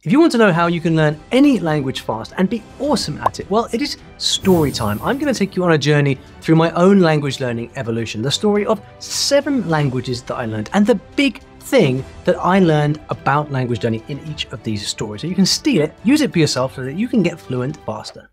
If you want to know how you can learn any language fast and be awesome at it, well, it is story time. I'm going to take you on a journey through my own language learning evolution, the story of 7 languages that I learned, and the big thing that I learned about language learning in each of these stories. So you can steal it, use it for yourself so that you can get fluent faster.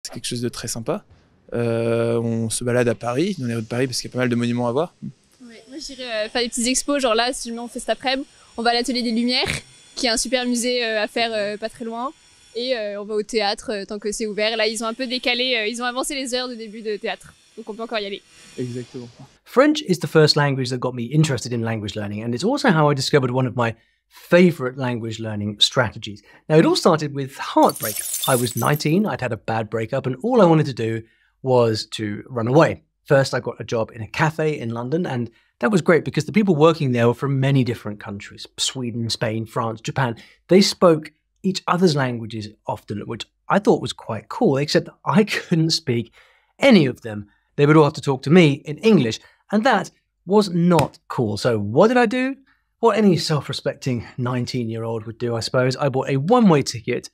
C'est quelque chose de très sympa. On se balade à Paris, dans les rues de Paris, parce qu'il y a pas mal de monuments à voir. Ouais, moi j'irais faire des petites expos, genre là, si on fait cet après-midi, on va à l'Atelier des Lumières, qui est un super musée à faire pas très loin. Et on va au théâtre tant que c'est ouvert. Là, ils ont un peu décalé, ils ont avancé les heures de début de théâtre. Donc on peut encore y aller. Exactement. French is the first language that got me interested in language learning, and it's also how I discovered one of my favorite language learning strategies. Now, it all started with heartbreak. I was 19, I'd had a bad breakup, and all I wanted to do was to run away. First, I got a job in a cafe in London, and that was great because the people working there were from many different countries: Sweden, Spain, France, Japan. They spoke each other's languages often, which I thought was quite cool, except I couldn't speak any of them. They would all have to talk to me in English, and that was not cool. So what did I do? What any self-respecting 19-year-old would do, I suppose. I bought a one-way ticket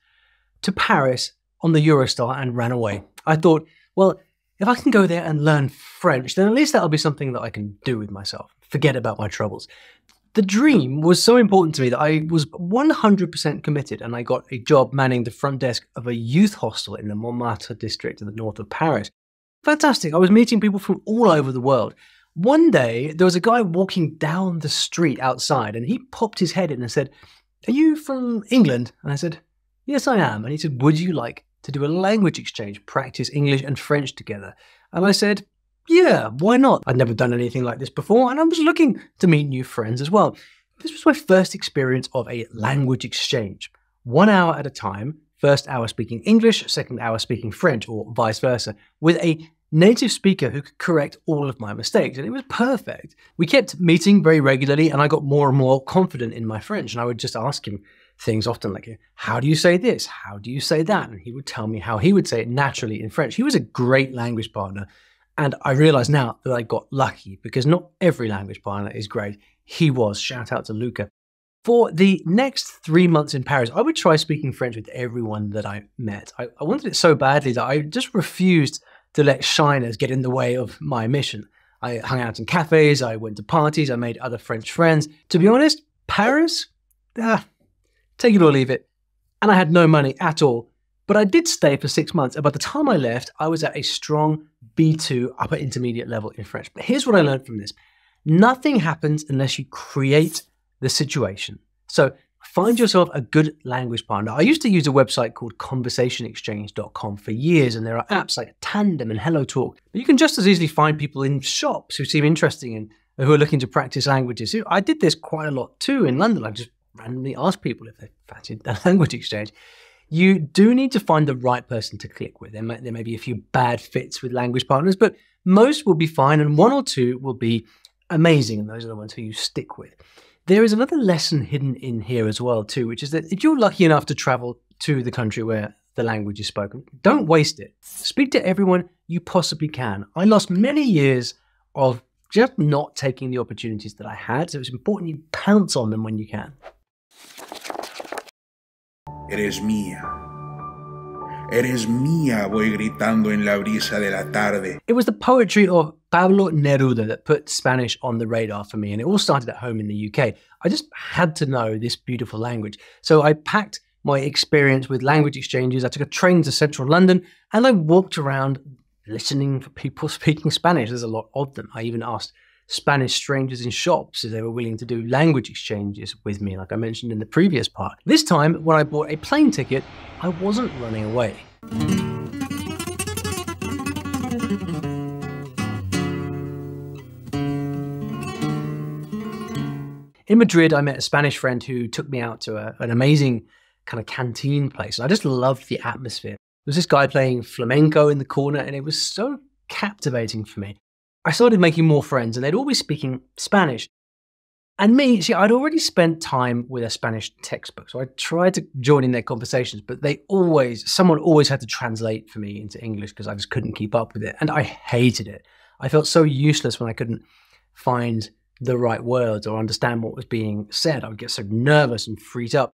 to Paris on the Eurostar and ran away. I thought, well, if I can go there and learn French, then at least that'll be something that I can do with myself. Forget about my troubles. The dream was so important to me that I was 100% committed, and I got a job manning the front desk of a youth hostel in the Montmartre district in the north of Paris. Fantastic. I was meeting people from all over the world. One day, there was a guy walking down the street outside, and he popped his head in and said, "Are you from England?" And I said, "Yes, I am." And he said, "Would you like to do a language exchange, practice English and French together?" And I said, "Yeah, why not?" I'd never done anything like this before, and I was looking to meet new friends as well. This was my first experience of a language exchange. 1 hour at a time, first hour speaking English, second hour speaking French, or vice versa, with a native speaker who could correct all of my mistakes, and it was perfect. We kept meeting very regularly, and I got more and more confident in my French, and I would just ask him things often like, "How do you say this? How do you say that?" And he would tell me how he would say it naturally in French. He was a great language partner, and I realize now that I got lucky because not every language partner is great. He was. Shout out to Luca. For the next 3 months in Paris, I would try speaking French with everyone that I met. I wanted it so badly that I just refused to let shyness get in the way of my mission. I hung out in cafes, I went to parties, I made other French friends. To be honest, Paris, take it or leave it. And I had no money at all. But I did stay for 6 months, and by the time I left, I was at a strong B2 upper intermediate level in French. But here's what I learned from this. Nothing happens unless you create the situation. So find yourself a good language partner. I used to use a website called conversationexchange.com for years, and there are apps like Tandem and HelloTalk. But you can just as easily find people in shops who seem interesting and who are looking to practice languages. I did this quite a lot too in London. I just randomly asked people if they fancied a language exchange. You do need to find the right person to click with. There may be a few bad fits with language partners, but most will be fine, and 1 or 2 will be amazing, and those are the ones who you stick with. There is another lesson hidden in here as well too, which is that if you're lucky enough to travel to the country where the language is spoken, don't waste it. Speak to everyone you possibly can. I lost many years of just not taking the opportunities that I had, so it's important you pounce on them when you can. Eres mía. Eres mía, voy gritando en la brisa de la tarde. It was the poetry of Pablo Neruda that put Spanish on the radar for me, and it all started at home in the UK. I just had to know this beautiful language. So I packed my experience with language exchanges. I took a train to central London, and I walked around listening for people speaking Spanish. There's a lot of them. I even asked Spanish strangers in shops if they were willing to do language exchanges with me, like I mentioned in the previous part. This time, when I bought a plane ticket, I wasn't running away. In Madrid, I met a Spanish friend who took me out to an amazing kind of canteen place. I just loved the atmosphere. There was this guy playing flamenco in the corner, and it was so captivating for me. I started making more friends, and they'd all be speaking Spanish. And me, see, I'd already spent time with a Spanish textbook, so I tried to join in their conversations, but someone always had to translate for me into English because I just couldn't keep up with it, and I hated it. I felt so useless when I couldn't find the right words or understand what was being said. I would get so nervous and freaked up.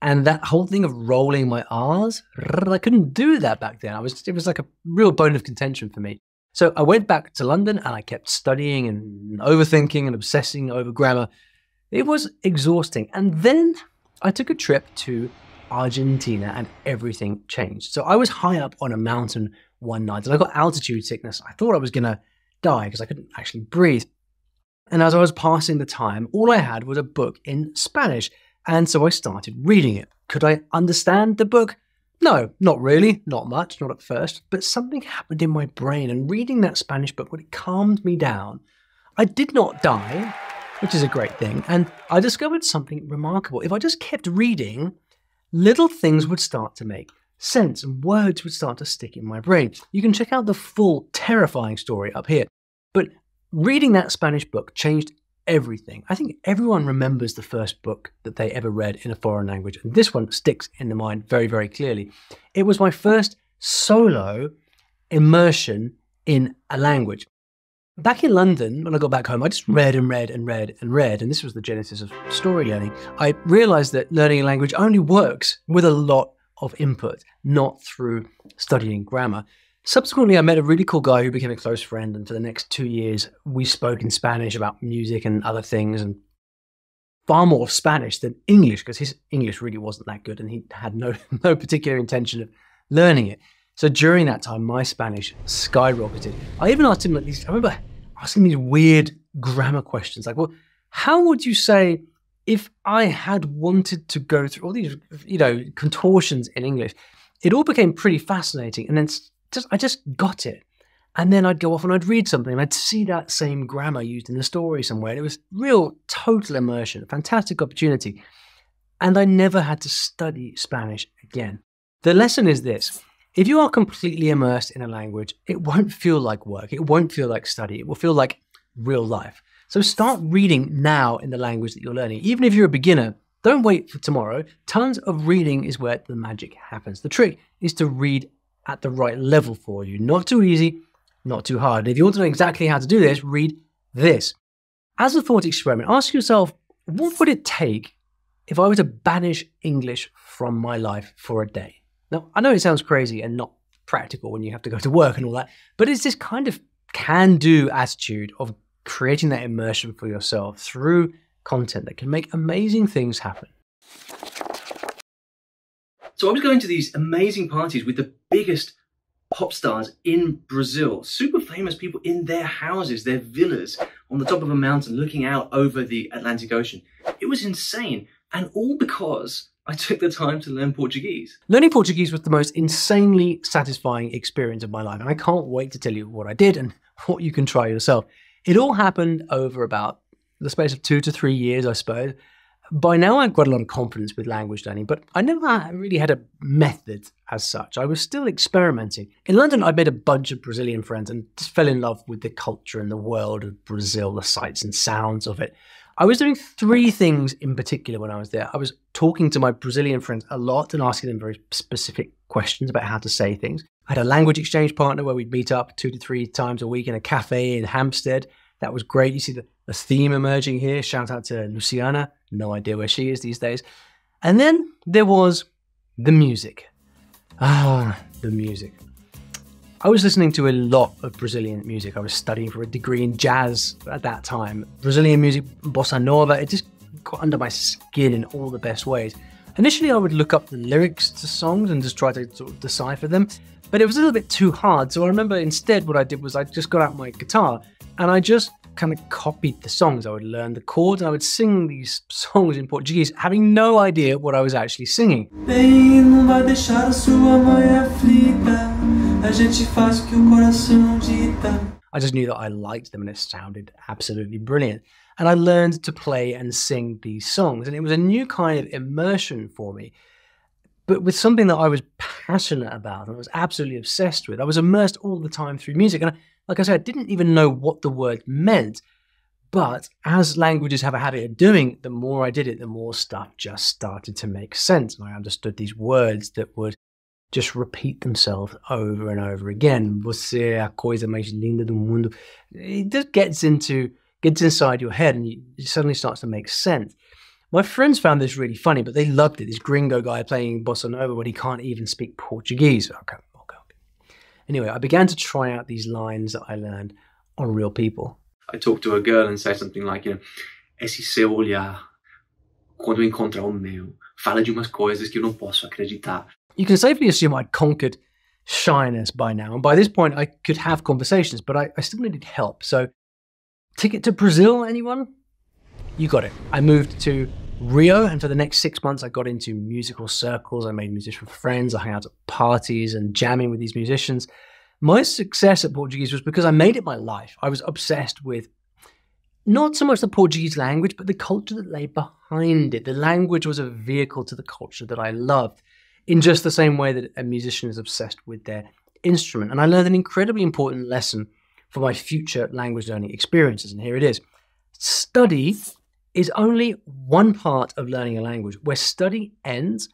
And that whole thing of rolling my R's, I couldn't do that back then. It was like a real bone of contention for me. So I went back to London and I kept studying and overthinking and obsessing over grammar. It was exhausting. And then I took a trip to Argentina and everything changed. So I was high up on a mountain one night and I got altitude sickness. I thought I was going to die because I couldn't actually breathe. And as I was passing the time, all I had was a book in Spanish. And so I started reading it. Could I understand the book? No, not really, not much, not at first. But something happened in my brain, and reading that Spanish book, when it calmed me down, I did not die, which is a great thing. And I discovered something remarkable. If I just kept reading, little things would start to make sense and words would start to stick in my brain. You can check out the full terrifying story up here. But reading that Spanish book changed everything. I think everyone remembers the first book that they ever read in a foreign language. And this one sticks in the mind very, very clearly. It was my first solo immersion in a language. Back in London, when I got back home, I just read and read and read and read. And this was the genesis of story learning. I realized that learning a language only works with a lot of input, not through studying grammar. Subsequently, I met a really cool guy who became a close friend, and for the next 2 years, we spoke in Spanish about music and other things, and far more Spanish than English, because his English really wasn't that good, and he had no particular intention of learning it. So during that time, my Spanish skyrocketed. I even asked him, I remember asking these weird grammar questions, like, well, how would you say if I had wanted to go through all these, contortions in English? It all became pretty fascinating, and then I just got it. And then I'd go off and I'd read something and I'd see that same grammar used in the story somewhere. And it was real total immersion, a fantastic opportunity. And I never had to study Spanish again. The lesson is this: if you are completely immersed in a language, it won't feel like work. It won't feel like study. It will feel like real life. So start reading now in the language that you're learning. Even if you're a beginner, don't wait for tomorrow. Tons of reading is where the magic happens. The trick is to read at the right level for you. Not too easy, not too hard. And if you want to know exactly how to do this, read this. As a thought experiment, ask yourself, what would it take if I were to banish English from my life for a day? Now, I know it sounds crazy and not practical when you have to go to work and all that, but it's this kind of can-do attitude of creating that immersion for yourself through content that can make amazing things happen. So I was going to these amazing parties with the biggest pop stars in Brazil, super famous people in their houses, their villas on the top of a mountain looking out over the Atlantic Ocean. It was insane, and all because I took the time to learn Portuguese. Learning Portuguese was the most insanely satisfying experience of my life, and I can't wait to tell you what I did and what you can try yourself. It all happened over about the space of 2 to 3 years, I suppose. By now, I've got a lot of confidence with language learning, but I never really had a method as such. I was still experimenting. In London, I made a bunch of Brazilian friends and just fell in love with the culture and the world of Brazil, the sights and sounds of it. I was doing 3 things in particular when I was there. I was talking to my Brazilian friends a lot and asking them very specific questions about how to say things. I had a language exchange partner where we'd meet up 2 to 3 times a week in a cafe in Hampstead. That was great. You see the theme emerging here. Shout out to Luciana. No idea where she is these days. And then there was the music. The music. I was listening to a lot of Brazilian music. I was studying for a degree in jazz at that time. Brazilian music, bossa nova, it just got under my skin in all the best ways. Initially, I would look up the lyrics to songs and just try to sort of decipher them, but it was a little bit too hard. So I remember instead what I did was I just got out my guitar and I just kind of copied the songs. I would learn the chords and I would sing these songs in Portuguese, having no idea what I was actually singing. I just knew that I liked them and it sounded absolutely brilliant. And I learned to play and sing these songs, and it was a new kind of immersion for me, but with something that I was passionate about and I was absolutely obsessed with. I was immersed all the time through music, and like I said, I didn't even know what the word meant, but as languages have a habit of doing, the more I did it, the more stuff just started to make sense, and I understood these words that would just repeat themselves over and over again. Você é a coisa mais linda do mundo. It just gets into gets inside your head and it suddenly starts to make sense. My friends found this really funny, but they loved it. This gringo guy playing bossa nova when he can't even speak Portuguese. Okay. Anyway, I began to try out these lines that I learned on real people. I talk to a girl and say something like, e se você olhar quando encontrar o meu, fala de umas coisas que eu não posso acreditar. You can safely assume I'd conquered shyness by now. And by this point, I could have conversations, but I still needed help. So, ticket to Brazil, anyone? You got it. I moved to Rio, and for the next 6 months, I got into musical circles. I made musician friends. I hung out at parties and jamming with these musicians. My success at Portuguese was because I made it my life. I was obsessed with not so much the Portuguese language, but the culture that lay behind it. The language was a vehicle to the culture that I loved, in just the same way that a musician is obsessed with their instrument. And I learned an incredibly important lesson for my future language learning experiences. And here it is. Study is only one part of learning a language. Where study ends,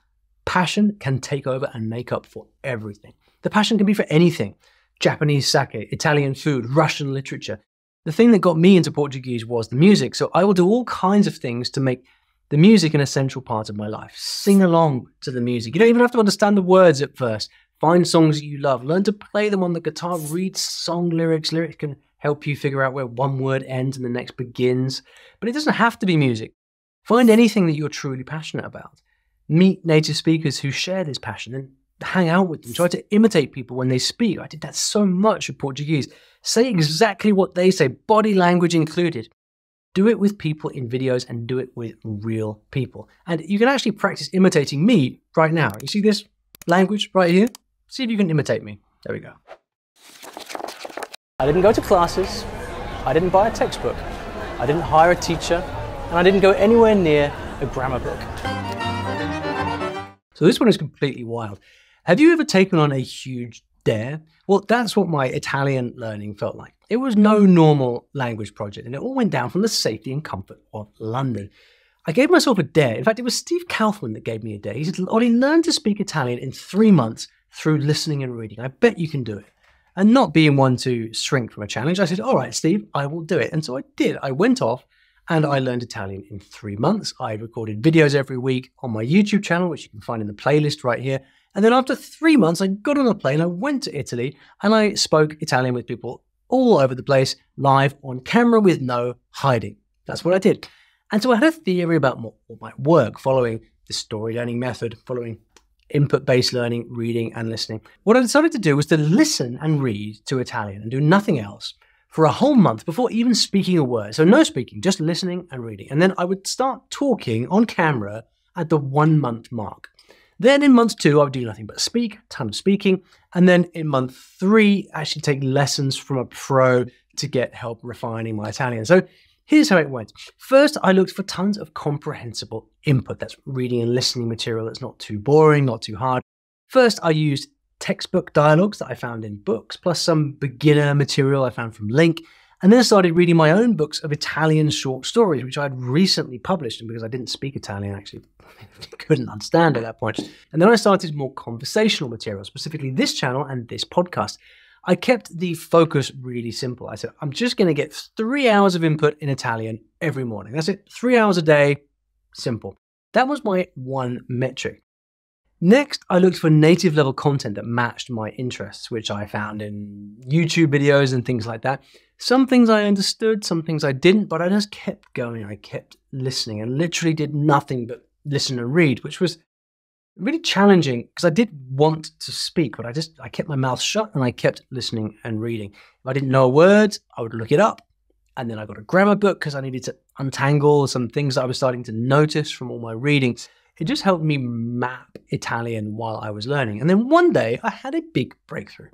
passion can take over and make up for everything. The passion can be for anything. Japanese sake, Italian food, Russian literature. The thing that got me into Portuguese was the music. So I will do all kinds of things to make the music an essential part of my life. Sing along to the music. You don't even have to understand the words at first. Find songs that you love. Learn to play them on the guitar. Read song lyrics. Lyrics can help you figure out where one word ends and the next begins. But it doesn't have to be music. Find anything that you're truly passionate about. Meet native speakers who share this passion and hang out with them. Try to imitate people when they speak. I did that so much with Portuguese. Say exactly what they say, body language included. Do it with people in videos and do it with real people. And you can actually practice imitating me right now. You see this language right here? See if you can imitate me. There we go. I didn't go to classes. I didn't buy a textbook. I didn't hire a teacher. And I didn't go anywhere near a grammar book. So this one is completely wild. Have you ever taken on a huge dare? Well, that's what my Italian learning felt like. It was no normal language project, and it all went down from the safety and comfort of London. I gave myself a dare. In fact, it was Steve Kaufman that gave me a dare. He said, Ollie, learn to speak Italian in 3 months through listening and reading. I bet you can do it. And not being one to shrink from a challenge, I said, all right, Steve, I will do it. And so I did. I went off and I learned Italian in 3 months. I recorded videos every week on my YouTube channel, which you can find in the playlist right here. And then after 3 months, I got on a plane, I went to Italy, and I spoke Italian with people all over the place, live on camera with no hiding. That's what I did. And so I had a theory about what might work, following the story learning method, following input-based learning, reading and listening. What I decided to do was to listen and read to Italian and do nothing else for a whole month before even speaking a word. So no speaking, just listening and reading. And then I would start talking on camera at the 1 month mark. Then in month 2, I would do nothing but speak, a ton of speaking. And then in month 3, actually take lessons from a pro to get help refining my Italian. So here's how it went. First, I looked for tons of comprehensible input. That's reading and listening material that's not too boring, not too hard. First, I used textbook dialogues that I found in books, plus some beginner material I found from Link. And then I started reading my own books of Italian short stories, which I'd recently published. And because I didn't speak Italian, actually couldn't understand at that point. And then I started more conversational material, specifically this channel and this podcast. I kept the focus really simple. I said, I'm just going to get 3 hours of input in Italian every morning. That's it. 3 hours a day. Simple. That was my one metric. Next, I looked for native level content that matched my interests, which I found in YouTube videos and things like that. Some things I understood, some things I didn't, but I just kept going. I kept listening and literally did nothing but listen and read, which was really challenging because I did want to speak, but I kept my mouth shut and I kept listening and reading. If I didn't know a word, I would look it up. And then I got a grammar book because I needed to untangle some things that I was starting to notice from all my reading. It just helped me map Italian while I was learning. And then one day I had a big breakthrough.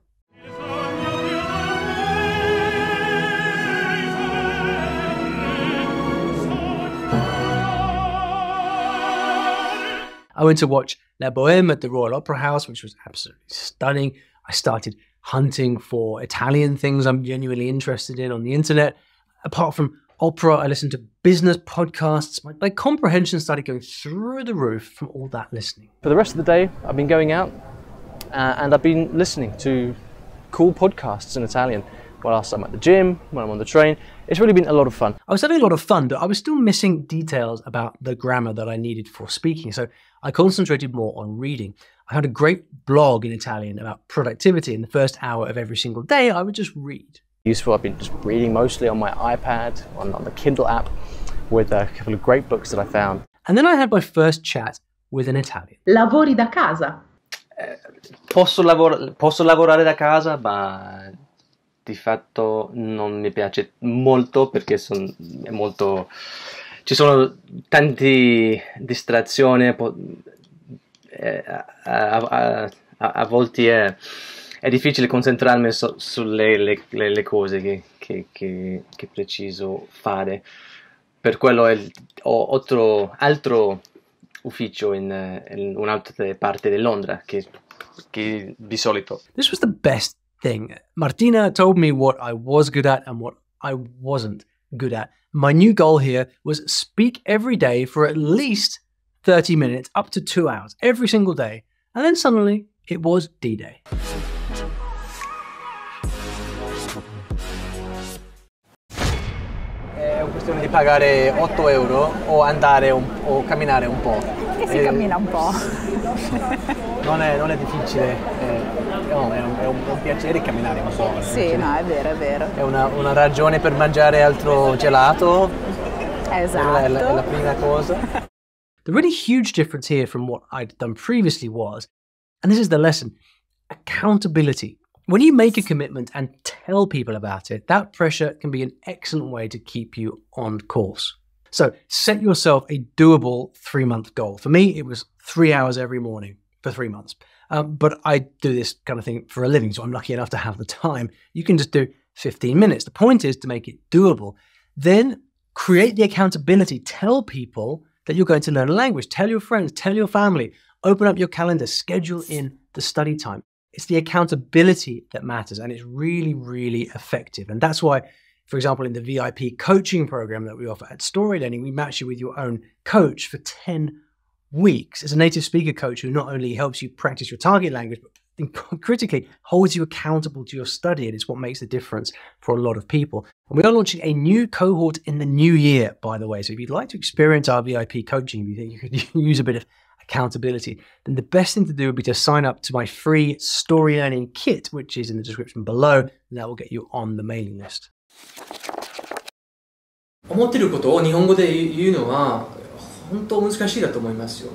I went to watch La Bohème at the Royal Opera House, which was absolutely stunning. I started hunting for Italian things I'm genuinely interested in on the internet. Apart from opera, I listened to business podcasts. My comprehension started going through the roof from all that listening. For the rest of the day, I've been going out and I've been listening to cool podcasts in Italian while I'm at the gym, when I'm on the train. it's really been a lot of fun. I was having a lot of fun, but I was still missing details about the grammar that I needed for speaking. So I concentrated more on reading. I had a great blog in Italian about productivity. In the first hour of every single day, I would just read. Useful. I've been just reading mostly on my iPad, on the Kindle app, with a couple of great books that I found. And then I had my first chat with an Italian. Lavori da casa? Posso lavorare da casa, ma di fatto non mi piace molto perché ci sono tante distrazioni, a volte è difficile concentrarmi sulle le cose che preciso fare. Per quello ho altro ufficio in un'altra parte di Londra che di solito. This was the best thing. Martina told me what I was good at and what I wasn't good at. My new goal here was speak every day for at least 30 minutes, up to 2 hours, every single day. And then suddenly it was D-Day. È questione di pagare 8 euro o andare o camminare un po'. E si cammina un po'. Non è difficile, è un piacere camminare un po'. Sì, no, è vero, è vero. È una ragione per mangiare altro gelato. Esatto. È la prima cosa. The really huge difference here from what I'd done previously was, and this is the lesson, accountability. When you make a commitment and tell people about it, that pressure can be an excellent way to keep you on course. So set yourself a doable 3-month goal. For me, it was 3 hours every morning for 3 months. But I do this kind of thing for a living, so I'm lucky enough to have the time. You can just do 15 minutes. The point is to make it doable. Then create the accountability. Tell people that you're going to learn a language. Tell your friends, tell your family. Open up your calendar, schedule in the study time. It's the accountability that matters, and it's really, really effective. And that's why, for example, in the VIP coaching program that we offer at Story Learning, we match you with your own coach for 10 weeks. It's a native speaker coach who not only helps you practice your target language, but critically holds you accountable to your study. And it's what makes the difference for a lot of people. And we are launching a new cohort in the new year, by the way. So if you'd like to experience our VIP coaching, if you think you could use a bit of accountability, then the best thing to do would be to sign up to my free Story Learning kit, which is in the description below, and that will get you on the mailing list. 思ってることを日本語で言うのは本当難しいだと思いますよ。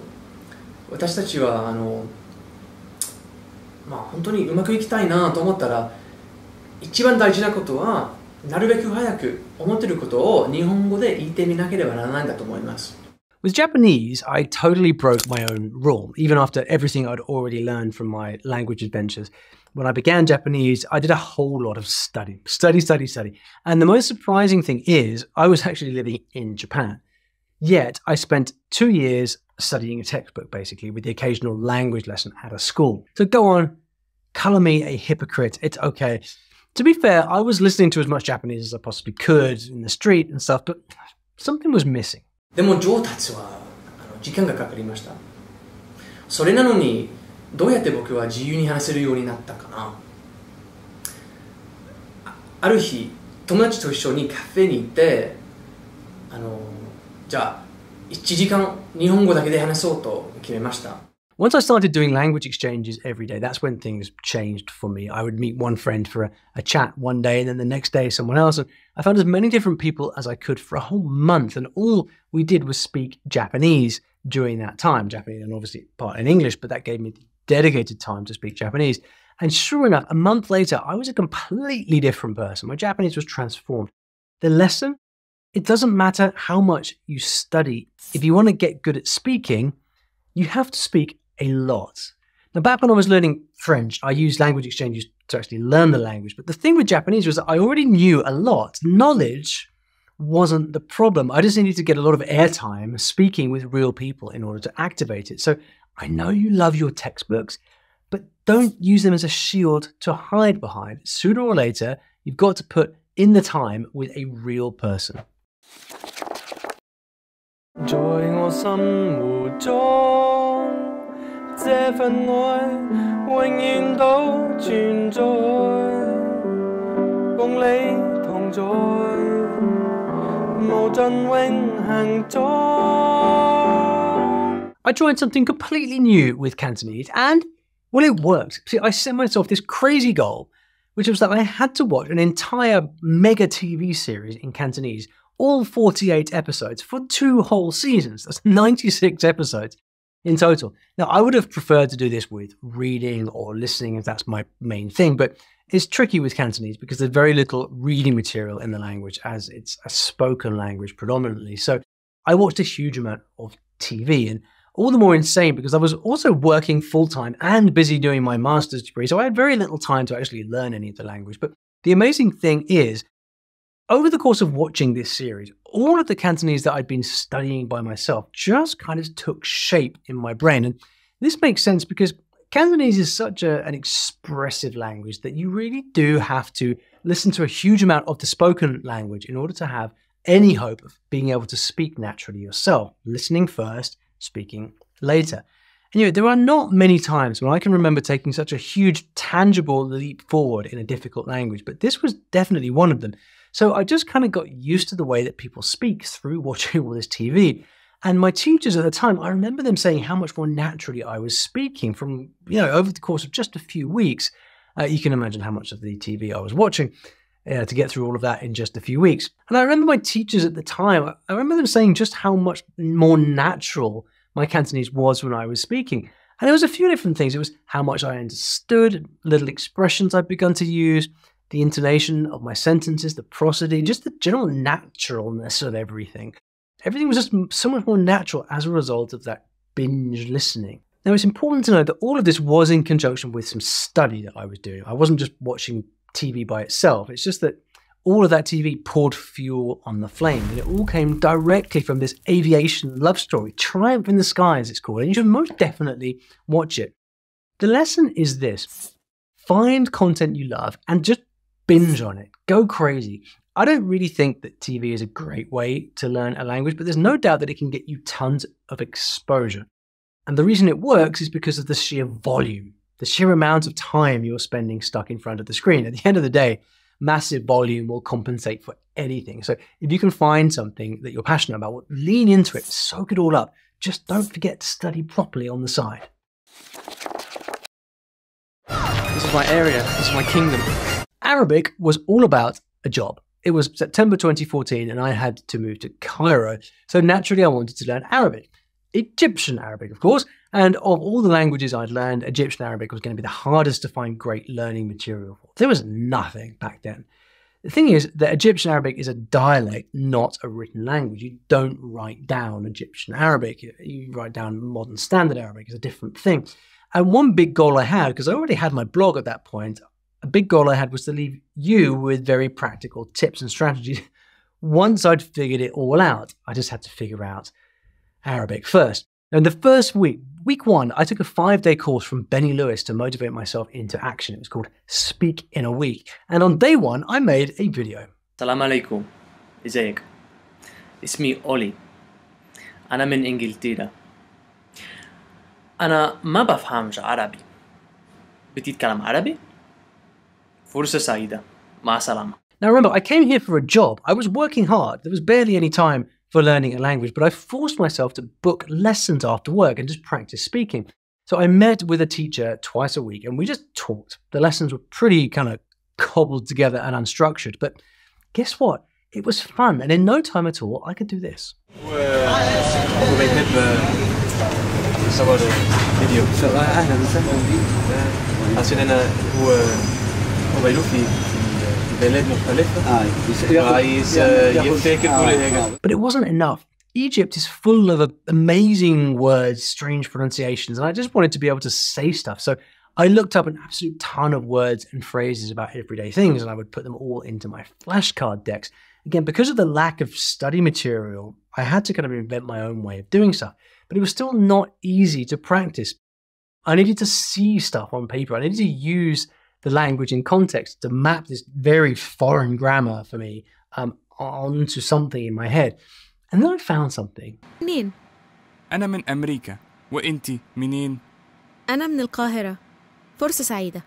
私たちは本当にうまくいきたいなと思ったら一番大事なことはなるべく早く思ってることを日本語で言ってみなければならないんだと思います。With Japanese, I totally broke my own rule, even after everything I'd already learned from my language adventures. When I began Japanese, I did a whole lot of study. And the most surprising thing is, I was actually living in Japan. Yet, I spent 2 years studying a textbook, basically, with the occasional language lesson at a school. So go on, color me a hypocrite, it's okay. To be fair, I was listening to as much Japanese as I possibly could in the street and stuff, but something was missing. でも上達は時間がかかりました。それなのにどうやって僕は自由に話せるようになったかな。ある日友達と一緒にカフェに行ってじゃあ1時間日本語だけで話そうと決めました。Once I started doing language exchanges every day, that's when things changed for me. I would meet one friend for a chat one day, and then the next day someone else. And I found as many different people as I could for a whole month, and all we did was speak Japanese during that time. Japanese and obviously part in English, but that gave me dedicated time to speak Japanese. And sure enough, a month later, I was a completely different person. My Japanese was transformed. The lesson, it doesn't matter how much you study. If you want to get good at speaking, you have to speak a lot. Now, back when I was learning French, I used language exchanges to actually learn the language. But the thing with Japanese was that I already knew a lot. Knowledge wasn't the problem. I just needed to get a lot of airtime speaking with real people in order to activate it. So I know you love your textbooks, but don't use them as a shield to hide behind. Sooner or later, you've got to put in the time with a real person. 在我心湖中，這份愛永遠都存在，共你同在。I tried something completely new with Cantonese and, well, it worked. See, I set myself this crazy goal, which was that I had to watch an entire mega TV series in Cantonese, all 48 episodes, for 2 whole seasons. That's 96 episodes in total. Now, I would have preferred to do this with reading or listening if that's my main thing, but it's tricky with Cantonese because there's very little reading material in the language as it's a spoken language predominantly. So I watched a huge amount of TV, and all the more insane because I was also working full-time and busy doing my master's degree, so I had very little time to actually learn any of the language. But the amazing thing is, over the course of watching this series, all of the Cantonese that I'd been studying by myself just kind of took shape in my brain. And this makes sense because Cantonese is such an expressive language that you really do have to listen to a huge amount of the spoken language in order to have any hope of being able to speak naturally yourself, listening first, speaking later. And there are not many times when I can remember taking such a huge, tangible leap forward in a difficult language, but this was definitely one of them. So I just kind of got used to the way that people speak through watching all this TV. And my teachers at the time, I remember them saying how much more naturally I was speaking from, over the course of just a few weeks. You can imagine how much of the TV I was watching to get through all of that in just a few weeks. And I remember my teachers at the time, I remember them saying just how much more natural my Cantonese was when I was speaking. And there was a few different things. It was how much I understood, little expressions I'd begun to use, the intonation of my sentences, the prosody, just the general naturalness of everything. Everything was just so much more natural as a result of that binge listening. Now, it's important to know that all of this was in conjunction with some study that I was doing. I wasn't just watching TV by itself. It's just that all of that TV poured fuel on the flame, and it all came directly from this aviation love story, Triumph in the Skies it's called, and you should most definitely watch it. The lesson is this: find content you love and just binge on it. Go crazy. I don't really think that TV is a great way to learn a language, but there's no doubt that it can get you tons of exposure. And the reason it works is because of the sheer volume, the sheer amount of time you're spending stuck in front of the screen. At the end of the day, massive volume will compensate for anything. So if you can find something that you're passionate about, lean into it, soak it all up. Just don't forget to study properly on the side. This is my area. This is my kingdom. Arabic was all about a job. It was September 2014 and I had to move to Cairo. So naturally I wanted to learn Arabic. Egyptian Arabic, of course. And of all the languages I'd learned, Egyptian Arabic was going to be the hardest to find great learning material for. There was nothing back then. The thing is that Egyptian Arabic is a dialect, not a written language. You don't write down Egyptian Arabic. You write down modern standard Arabic. It's a different thing. And one big goal I had, because I already had my blog at that point, a big goal I had was to leave you with very practical tips and strategies. Once I'd figured it all out, I just had to figure out Arabic first. And the first week, week 1, I took a 5-day course from Benny Lewis to motivate myself into action. It was called Speak in a Week. And on day 1, I made a video. السلام عليكم. ازيك؟ اسمي أولي. أنا من إنجلترا. أنا ما بفهمش عربي. بتتكلم عربي؟ فرصة سعيدة. مع السلامة. Now remember, I came here for a job. I was working hard. There was barely any time for learning a language, but I forced myself to book lessons after work and just practice speaking. So I met with a teacher twice a week and we just talked. The lessons were pretty kind of cobbled together and unstructured, but guess what? It was fun, and in no time at all, I could do this. But it wasn't enough. Egypt is full of amazing words, strange pronunciations, and I just wanted to be able to say stuff. So I looked up an absolute ton of words and phrases about everyday things, and I would put them all into my flashcard decks. Again, because of the lack of study material, I had to kind of invent my own way of doing stuff. But it was still not easy to practice. I needed to see stuff on paper. I needed to use the language in context to map this very foreign grammar for me onto something in my head. And then I found something. منين؟ أنا من أمريكا. وإنتي منين؟ أنا من القاهرة. فرصة سعيدة.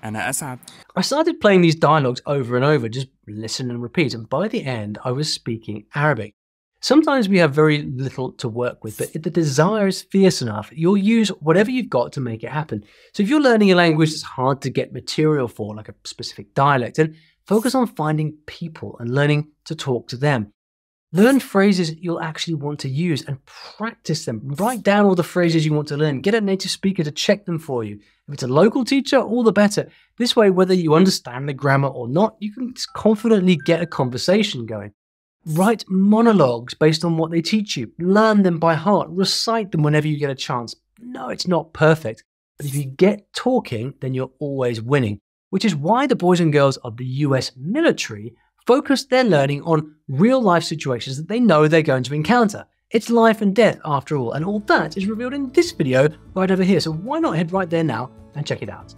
أنا أسعد. I started playing these dialogues over and over, just listen and repeat. And by the end, I was speaking Arabic. Sometimes we have very little to work with, but if the desire is fierce enough, you'll use whatever you've got to make it happen. So if you're learning a language that's hard to get material for, like a specific dialect, then focus on finding people and learning to talk to them. Learn phrases you'll actually want to use and practice them. Write down all the phrases you want to learn. Get a native speaker to check them for you. If it's a local teacher, all the better. This way, whether you understand the grammar or not, you can confidently get a conversation going. Write monologues based on what they teach you. Learn them by heart. Recite them whenever you get a chance. No, it's not perfect, but if you get talking, then you're always winning, which is why the boys and girls of the US military focus their learning on real-life situations that they know they're going to encounter. It's life and death after all, and all that is revealed in this video right over here, so why not head right there now and check it out.